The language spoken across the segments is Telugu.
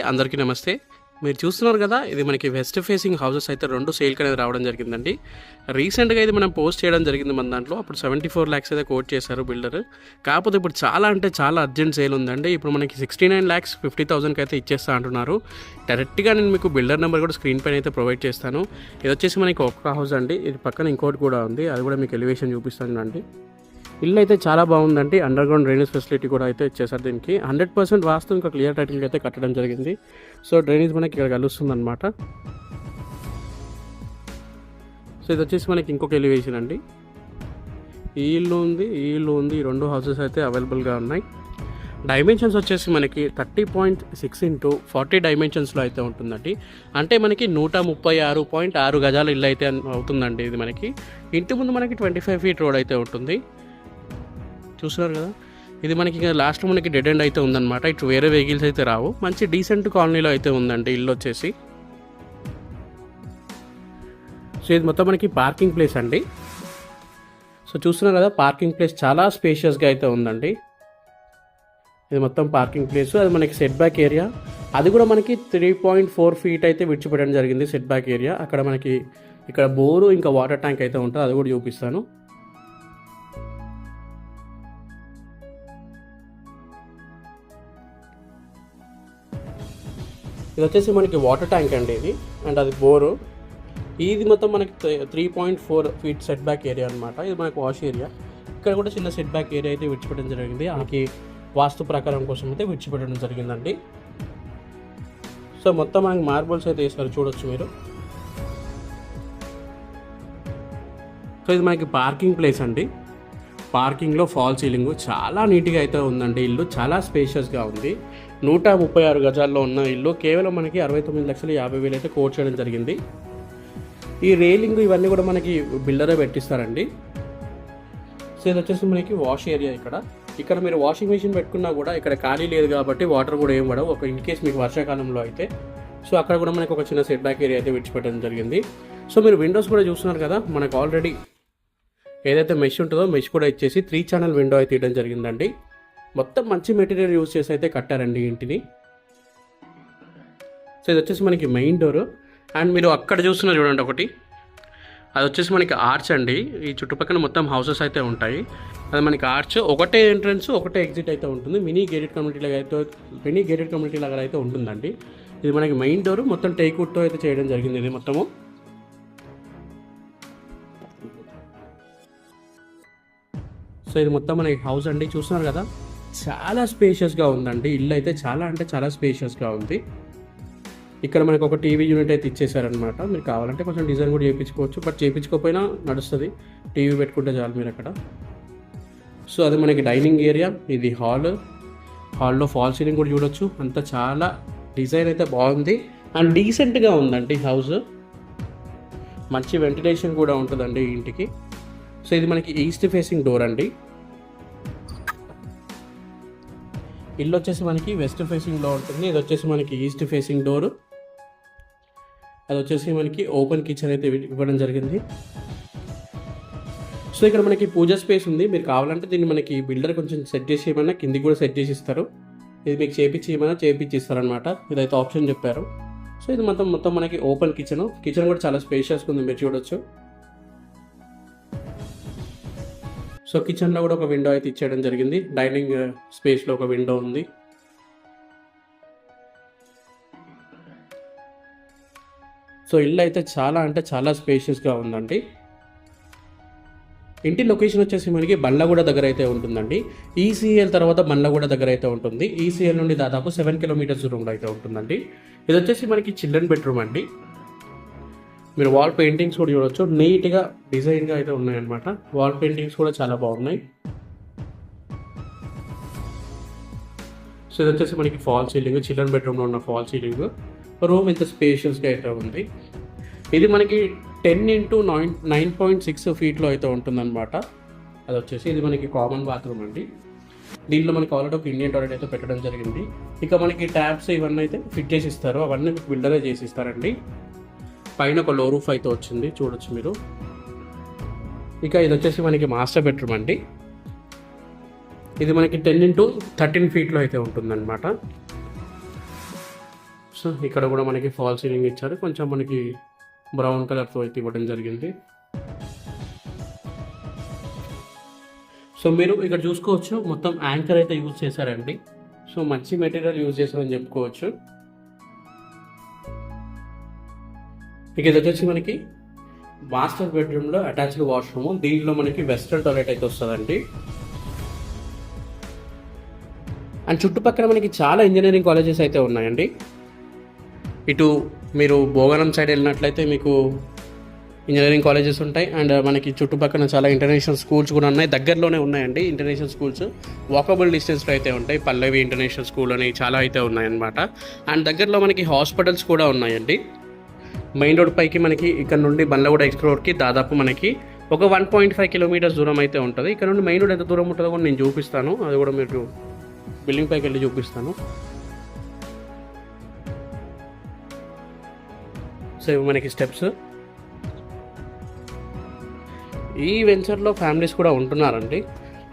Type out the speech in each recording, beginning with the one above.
అందరికీ నమస్తే. మీరు చూస్తున్నారు కదా, ఇది మనకి వెస్ట్ ఫేసింగ్ హౌసెస్ అయితే 2 సేల్‌కి అనేది రావడం జరిగిందండి. రీసెంట్‌గా ఇది మనం పోస్ట్ చేయడం జరిగింది మన దాంట్లో. అప్పుడు 74 లాక్స్ అయితే కోట్ చేశారు బిల్డర్. కాకపోతే ఇప్పుడు చాలా అంటే చాలా అర్జెంట్ సేల్ ఉందండి. ఇప్పుడు మనకి 69,50,000కి అయితే ఇచ్చేస్తా అంటున్నారు. డైరెక్ట్‌గా నేను మీకు బిల్డర్ నెంబర్ కూడా స్క్రీన్ పైన అయితే ప్రొవైడ్ చేస్తాను. ఇది వచ్చేసి మనకి ఒక్క హౌస్ అండి. ఇది పక్కన ఇంకోటి కూడా ఉంది. అది కూడా మీకు ఎలివేషన్ చూపిస్తాను అండి. ఇల్లు అయితే చాలా బాగుందండి. అండర్ గ్రౌండ్ డ్రైనేజ్ ఫెసిలిటీ కూడా అయితే ఇచ్చేసారు దీనికి. 100% వాస్తు ఇంకా క్లియర్ టైటిల్ అయితే కట్టడం జరిగింది. సో డ్రైనేజ్ మనకి ఇక్కడ కలుస్తుంది అనమాట. సో ఇది వచ్చేసి మనకి ఇంకొక ఎలివేషన్ అండి. ఈ ఇల్లు ఉంది, ఈ ఇల్లు ఉంది. ఈ 2 హౌసెస్ అయితే అవైలబుల్గా ఉన్నాయి. డైమెన్షన్స్ వచ్చేసి మనకి 30.6 x 40 డైమెన్షన్స్లో అయితే ఉంటుందండి. అంటే మనకి 136.6 గజాల ఇల్లు అయితే అవుతుందండి. ఇది మనకి ఇంటి ముందు మనకి 25 feet రోడ్ అయితే ఉంటుంది. చూస్తున్నారు కదా, ఇది మనకి లాస్ట్లో మనకి డెడ్ ఎండ్ అయితే ఉందన్నమాట. ఇటు వేరే వెహికల్స్ అయితే రావు. మంచి డీసెంట్ కాలనీలో అయితే ఉందండి ఇల్లు వచ్చేసి. సో ఇది మొత్తం మనకి పార్కింగ్ ప్లేస్ అండి. సో చూస్తున్నారు కదా, పార్కింగ్ ప్లేస్ చాలా స్పేషియస్గా అయితే ఉందండి. ఇది మొత్తం పార్కింగ్ ప్లేస్. అది మనకి సెట్ బ్యాక్ ఏరియా, అది కూడా మనకి 3.4 feet అయితే విడిచిపెట్టడం జరిగింది సెట్ బ్యాక్ ఏరియా. అక్కడ మనకి ఇక్కడ బోరు ఇంకా వాటర్ ట్యాంక్ అయితే ఉంటుంది, అది కూడా చూపిస్తాను. ఇది వచ్చేసి మనకి వాటర్ ట్యాంక్ అండి ఇది, అండ్ అది బోరు. ఇది మొత్తం మనకి 3.4 feet సెట్ బ్యాక్ ఏరియా అనమాట. ఇది మనకి వాష్ ఏరియా. ఇక్కడ కూడా చిన్న సెట్ బ్యాక్ ఏరియా అయితే విడిచిపెట్టడం జరిగింది. మనకి వాస్తు ప్రకారం కోసం అయితే విడిచిపెట్టడం జరిగిందండి. సో మొత్తం మనకి మార్బుల్స్ అయితే వేస్తారు, చూడొచ్చు మీరు. సో ఇది మనకి పార్కింగ్ ప్లేస్ అండి. పార్కింగ్లో ఫాల్ సీలింగ్ చాలా నీట్గా అయితే ఉందండి. ఇల్లు చాలా స్పేషియస్గా ఉంది. 136 గజాల్లో ఉన్న ఇల్లు కేవలం మనకి 69,50,000 అయితే కోట్ చేయడం జరిగింది. ఈ రేలింగ్ ఇవన్నీ కూడా మనకి బిల్డరే పెట్టిస్తారండి. సో ఇది వచ్చేసి మనకి వాష్ ఏరియా. ఇక్కడ మీరు వాషింగ్ మెషిన్ పెట్టుకున్నా కూడా ఇక్కడ ఖాళీ లేదు కాబట్టి వాటర్ కూడా ఏం పడవు. ఒక ఇన్ కేస్ మీకు వర్షాకాలంలో అయితే. సో అక్కడ కూడా మనకి ఒక చిన్న సెట్ బ్యాక్ ఏరియా అయితే విడిచిపెట్టడం జరిగింది. సో మీరు విండోస్ కూడా చూస్తున్నారు కదా, మనకు ఆల్రెడీ ఏదైతే మెష్ ఉంటుందో మెష్ కూడా ఇచ్చేసి 3 channel విండో అయితే ఇవ్వడం జరిగిందండి. మొత్తం మంచి మెటీరియల్ యూజ్ చేసి అయితే కట్టారండి ఇంటిని. సో ఇది వచ్చేసి మనకి మెయిన్ డోర్. అండ్ మీరు అక్కడ చూస్తున్నారు చూడండి ఒకటి, అది వచ్చేసి మనకి ఆర్చ్ అండి. ఈ చుట్టుపక్కల మొత్తం హౌసెస్ అయితే ఉంటాయి. అది మనకి ఆర్చ్, ఒకటే ఎంట్రన్స్ ఒకటే ఎగ్జిట్ అయితే ఉంటుంది. మినీ గేటెడ్ కమ్యూనిటీ లాగా అయితే ఉంటుందండి. ఇది మనకి మెయిన్ డోర్ మొత్తం టేక్వుడ్తో అయితే చేయడం జరిగింది ఇది మొత్తము. సో ఇది మొత్తం మనకి హౌస్ అండి. చూస్తున్నారు కదా, చాలా స్పేషియస్గా ఉందండి. ఇల్లు అయితే చాలా అంటే చాలా స్పేషియస్గా ఉంది. ఇక్కడ మనకు ఒక టీవీ యూనిట్ అయితే ఇచ్చేసారనమాట. మీరు కావాలంటే కొంచెం డిజైన్ కూడా చేయించుకోవచ్చు, బట్ చేయించుకోకపోయినా నడుస్తుంది. టీవీ పెట్టుకుంటే చాలు మీరు అక్కడ. సో అది మనకి డైనింగ్ ఏరియా. ఇది హాల్లో ఫాల్ సీలింగ్ కూడా చూడొచ్చు. అంతా చాలా డిజైన్ అయితే బాగుంది అండ్ డీసెంట్గా ఉందండి హౌస్. మంచి వెంటిలేషన్ కూడా ఉంటుందండి ఈ ఇంటికి. సో ఇది మనకి ఈస్ట్ ఫేసింగ్ డోర్ అండి. ఇల్లు వచ్చేసి మనకి వెస్ట్ ఫేసింగ్లో ఉంటుంది. ఇది వచ్చేసి మనకి ఈస్ట్ ఫేసింగ్ డోరు. అది వచ్చేసి మనకి ఓపెన్ కిచెన్ అయితే ఇవ్వడం జరిగింది. సో ఇక్కడ మనకి పూజ స్పేస్ ఉంది. మీరు కావాలంటే దీన్ని మనకి బిల్డర్ కొంచెం సెట్ చేసి ఏమన్నా కిందికి కూడా సెట్ చేసి ఇస్తారు. ఇది మీకు చేపించి ఇస్తారనమాట. ఇదైతే ఆప్షన్ చెప్పారు. సో ఇది మొత్తం మనకి ఓపెన్ కిచెన్ కూడా చాలా స్పేషియస్గా ఉంది, మీరు చూడొచ్చు. సో కిచెన్లో కూడా ఒక విండో అయితే ఇచ్చేయడం జరిగింది. డైనింగ్ స్పేస్లో ఒక విండో ఉంది. సో ఇల్లు అయితే చాలా అంటే చాలా స్పేషియస్గా ఉందండి. ఇంటి లొకేషన్ వచ్చేసి మనకి బండ్లగూడ దగ్గర అయితే ఉంటుందండి. ఈసీఎల్ తర్వాత బండ్లగూడ దగ్గర అయితే ఉంటుంది. ఈసీఎల్ నుండి దాదాపు 7 kilometers దూరంలో అయితే ఉంటుందండి. ఇది వచ్చేసి మనకి చిల్డ్రన్ బెడ్రూమ్ అండి. మీరు వాల్ పెయింటింగ్స్ కూడా చూడవచ్చు, నీట్గా డిజైన్గా అయితే ఉన్నాయన్నమాట. వాల్ పెయింటింగ్స్ కూడా చాలా బాగున్నాయి. సో ఇది వచ్చేసి మనకి ఫాల్ సీలింగ్, చిల్డ్రన్ బెడ్రూమ్లో ఉన్న ఫాల్ సీలింగ్. రూమ్ ఇంత స్పేషియస్గా అయితే ఉంది. ఇది మనకి 10 x 9.6 feetలో అయితే ఉంటుందన్నమాట. అది వచ్చేసి ఇది మనకి కామన్ బాత్రూమ్ అండి. దీంట్లో మనకి ఆల్రెడీ ఒక ఇండియన్ టాయిలెట్ అయితే పెట్టడం జరిగింది. ఇక మనకి ట్యాప్స్ ఇవన్నీ అయితే ఫిట్ చేసి ఇస్తారు. అవన్నీ మీకు బిల్డరే చేసి ఇస్తారండి. పైన ఒక లో రూఫ్ అయితే వచ్చింది, చూడొచ్చు మీరు. ఇక ఇది వచ్చేసి మనకి మాస్టర్ బెడ్రూమ్ అండి. ఇది మనకి 10 x 13 feetలో అయితే ఉంటుందన్నమాట. సో ఇక్కడ కూడా మనకి ఫాల్ సీలింగ్ ఇచ్చారు, కొంచెం మనకి బ్రౌన్ కలర్తో అయితే ఇవ్వడం జరిగింది. సో మీరు ఇక్కడ చూసుకోవచ్చు, మొత్తం యాంకర్ అయితే యూజ్ చేశారండి. సో మంచి మెటీరియల్ యూజ్ చేశారని చెప్పుకోవచ్చు. ఇక ఇది వచ్చేసి మనకి మాస్టర్ బెడ్రూమ్లో అటాచ్డ్ వాష్రూమ్. దీంట్లో మనకి వెస్ట్రన్ టాయిలెట్ అయితే వస్తుందండి. అండ్ చుట్టుపక్కల మనకి చాలా ఇంజనీరింగ్ కాలేజెస్ అయితే ఉన్నాయండి. ఇటు మీరు భోగానం సైడ్ వెళ్ళినట్లయితే మీకు ఇంజనీరింగ్ కాలేజెస్ ఉంటాయి. అండ్ మనకి చుట్టుపక్కల చాలా ఇంటర్నేషనల్ స్కూల్స్ కూడా ఉన్నాయి, దగ్గరలోనే ఉన్నాయండి. ఇంటర్నేషనల్ స్కూల్స్ వాకబుల్ డిస్టెన్స్లో అయితే ఉంటాయి. పల్లవి ఇంటర్నేషనల్ స్కూల్ అని చాలా అయితే ఉన్నాయన్నమాట. అండ్ దగ్గరలో మనకి హాస్పిటల్స్ కూడా ఉన్నాయండి. మెయిన్ రోడ్ పైకి మనకి ఇక్కడ నుండి బండ్లగూడ ఎక్స్ రోడ్కి దాదాపు మనకి ఒక 1.5 కిలోమీటర్స్ దూరం అయితే ఉంటుంది. ఇక్కడ నుండి మెయిన్ రోడ్ ఎంత దూరం ఉంటుందో కూడా నేను చూపిస్తాను, అది కూడా మీరు బిల్డింగ్ పైకి వెళ్ళి చూపిస్తాను. సో ఇవి మనకి స్టెప్స్. ఈ వెంచర్లో ఫ్యామిలీస్ కూడా ఉంటున్నారండి.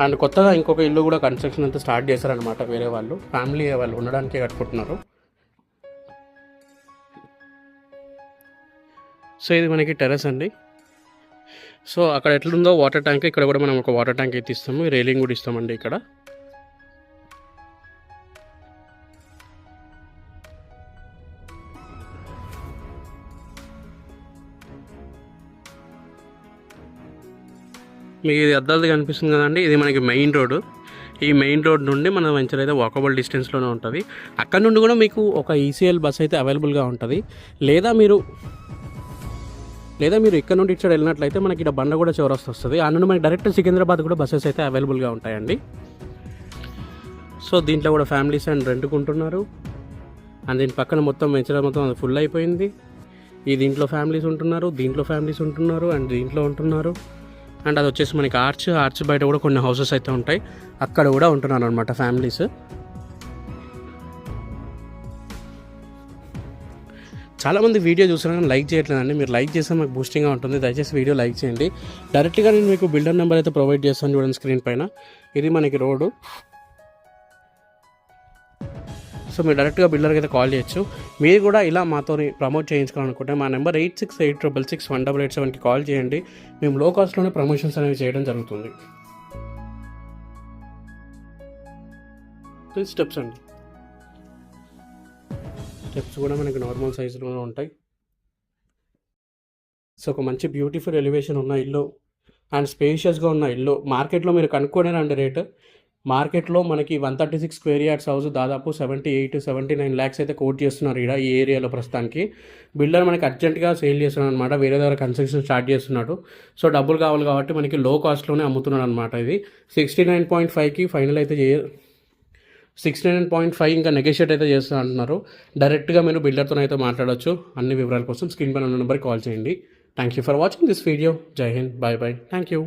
అండ్ కొత్తగా ఇంకొక ఇల్లు కూడా కన్స్ట్రక్షన్ అంతా స్టార్ట్ చేశారనమాట. వేరే వాళ్ళు ఫ్యామిలీ వాళ్ళు ఉండడానికే కట్టుకుంటున్నారు. సో ఇది మనకి టెర్రస్ అండి. సో అక్కడ ఎట్లుందో వాటర్ ట్యాంక్, ఇక్కడ కూడా మనం ఒక వాటర్ ట్యాంక్ అయితే ఇస్తాము, రైలింగ్ కూడా ఇస్తామండి ఇక్కడ. మీకు ఇది అద్దాలు కనిపిస్తుంది కదండి, ఇది మనకి మెయిన్ రోడ్. ఈ మెయిన్ రోడ్ నుండి మన వెంచర్ అయితే వాకబుల్ డిస్టెన్స్లోనే ఉంటుంది. అక్కడ నుండి కూడా మీకు ఒక ఈసీఎల్ బస్ అయితే అవైలబుల్గా ఉంటుంది. లేదా మీరు ఇక్కడ నుండి ఇటు సైడ్ వెళ్ళినట్లయితే మనకి ఇక్కడ బండ్లగూడ చౌరస్తా వస్తుంది. ఆ నుండి మనకి డైరెక్ట్ సికింద్రాబాద్ కూడా బస్సెస్ అయితే అవైలబుల్గా ఉంటాయండి. సో దీంట్లో కూడా ఫ్యామిలీస్ అండ్ రెంట్కుంటున్నారు. అండ్ దీని పక్కన మొత్తం వెంచర్ మొత్తం అది ఫుల్ అయిపోయింది. దీంట్లో ఫ్యామిలీస్ ఉంటున్నారు, దీంట్లో ఫ్యామిలీస్ ఉంటున్నారు, అండ్ దీంట్లో ఉంటున్నారు. అండ్ అది వచ్చేసి మనకి ఆర్చ్ బయట కూడా కొన్ని హౌసెస్ అయితే ఉంటాయి, అక్కడ కూడా ఉంటున్నారు అనమాట ఫ్యామిలీస్. చాలామంది వీడియో చూసినా కానీ లైక్ చేయట్లేదండి. మీరు లైక్ చేస్తే మాకు బూస్టింగ్గా ఉంటుంది. దయచేసి వీడియో లైక్ చేయండి. డైరెక్ట్గా నేను మీకు బిల్డర్ నెంబర్ అయితే ప్రొవైడ్ చేస్తాను, చూడండి స్క్రీన్ పైన. ఇది మనకి రోడ్డు. సో మీరు డైరెక్ట్గా బిల్డర్కి అయితే కాల్ చేయొచ్చు. మీరు కూడా ఇలా మాతో ప్రమోట్ చేయించుకోవాలనుకుంటే మా నెంబర్ 8686661887కి కాల్ చేయండి. మేము లో కాస్ట్లోనే ప్రమోషన్స్ అనేవి చేయడం జరుగుతుంది. స్టెప్స్ అండి, స్టెప్స్ కూడా మనకి నార్మల్ సైజులోనే ఉంటాయి. సో ఒక మంచి బ్యూటిఫుల్ ఎలివేషన్ ఉన్న ఇల్లు అండ్ స్పేషియస్గా ఉన్న ఇల్లు మార్కెట్లో మీరు కనుక్కోలేరండి రేటు. మార్కెట్లో మనకి 136 స్క్వేర్ యార్డ్స్ హౌస్ దాదాపు 78-79 ల్యాక్స్ అయితే కోట్ చేస్తున్నారు ఇక్కడ ఈ ఏరియాలో ప్రస్తుతానికి. బిల్డర్ మనకి అర్జెంట్గా సేల్ చేస్తున్నాడు అనమాట, వేరే దగ్గర కన్స్ట్రక్షన్ స్టార్ట్ చేస్తున్నాడు. సో డబ్బులు కావాలి కాబట్టి మనకి లో కాస్ట్లోనే అమ్ముతున్నాడు అనమాట. ఇది 69.5కి ఫైనల్ అయితే 69.5 ఇంకా నెగోషియేట్ అయితే చేస్తా అంటున్నారు. డైరెక్ట్గా మీరు బిల్డర్తో అయితే మాట్లాడవచ్చు. అన్ని వివరాల కోసం స్క్రీన్ పైన ఉన్న నెంబర్కి కాల్ చేయండి. Thank you for watching this video. జై హింద్, బాయ్ బాయ్, థ్యాంక్ యూ.